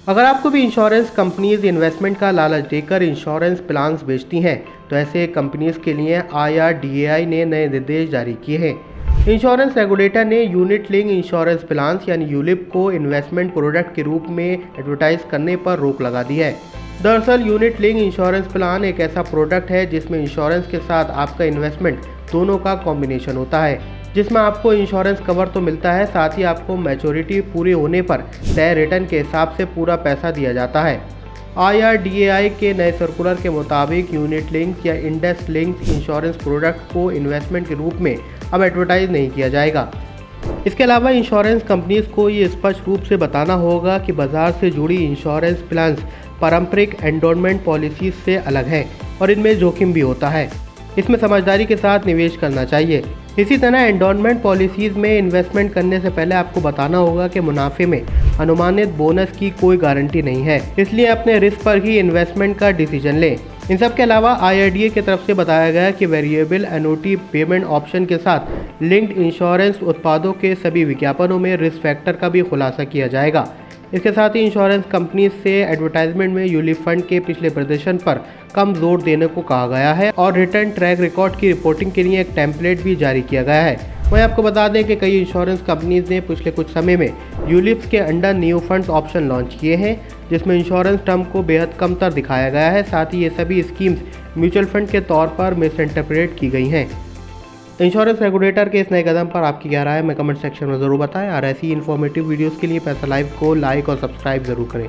अगर आपको भी इंश्योरेंस कंपनीज इन्वेस्टमेंट का लालच देकर इंश्योरेंस प्लान्स बेचती हैं तो ऐसे कंपनीज के लिए IRDAI ने नए निर्देश जारी किए हैं। इंश्योरेंस रेगुलेटर ने यूनिट लिंक इंश्योरेंस प्लान्स यानी यूलिप को इन्वेस्टमेंट प्रोडक्ट के रूप में एडवर्टाइज करने पर रोक लगा दी है। दरअसल यूनिट लिंक इंश्योरेंस प्लान एक ऐसा प्रोडक्ट है जिसमें इंश्योरेंस के साथ आपका इन्वेस्टमेंट दोनों का कॉम्बिनेशन होता है, जिसमें आपको इंश्योरेंस कवर तो मिलता है, साथ ही आपको मैच्योरिटी पूरी होने पर तय रिटर्न के हिसाब से पूरा पैसा दिया जाता है। IRDAI के नए सर्कुलर के मुताबिक यूनिट लिंक या इंडेक्स लिंक इंश्योरेंस प्रोडक्ट को इन्वेस्टमेंट के रूप में अब एडवर्टाइज नहीं किया जाएगा। इसके अलावा इंश्योरेंस कंपनीज को ये स्पष्ट रूप से बताना होगा कि बाजार से जुड़ी इंश्योरेंस प्लान्स पारंपरिक एंडोमेंट पॉलिसीज से अलग है और इनमें जोखिम भी होता है। इसमें समझदारी के साथ निवेश करना चाहिए। इसी तरह एंडोमेंट पॉलिसीज में इन्वेस्टमेंट करने से पहले आपको बताना होगा कि मुनाफे में अनुमानित बोनस की कोई गारंटी नहीं है, इसलिए अपने रिस्क पर ही इन्वेस्टमेंट का डिसीजन लें। इन सब के अलावा IRDAI की तरफ से बताया गया कि वेरिएबल एन्युटी पेमेंट ऑप्शन के साथ लिंक्ड इंश्योरेंस उत्पादों के सभी विज्ञापनों में रिस्क फैक्टर का भी खुलासा किया जाएगा। इसके साथ ही इंश्योरेंस कंपनी से एडवर्टाइजमेंट में यूलिप फंड के पिछले प्रदर्शन पर कम जोर देने को कहा गया है और रिटर्न ट्रैक रिकॉर्ड की रिपोर्टिंग के लिए एक टेम्पलेट भी जारी किया गया है। वहीं आपको बता दें कि कई इंश्योरेंस कंपनीज ने पिछले कुछ समय में यूलिप्स के under new funds option launch किए हैं, जिसमें इंश्योरेंस टर्म को बेहद कमतर दिखाया गया है। साथ ही ये सभी स्कीम्स म्यूचुअल फंड के तौर पर मिस इंटरप्रेट की गई हैं। इंश्योरेंस रेगुलेटर के इस नए कदम पर आपकी क्या राय है, हमें कमेंट सेक्शन में ज़रूर बताएं और ऐसी इन्फॉर्मेटिव वीडियोस के लिए पैसा लाइव को लाइक और सब्सक्राइब ज़रूर करें।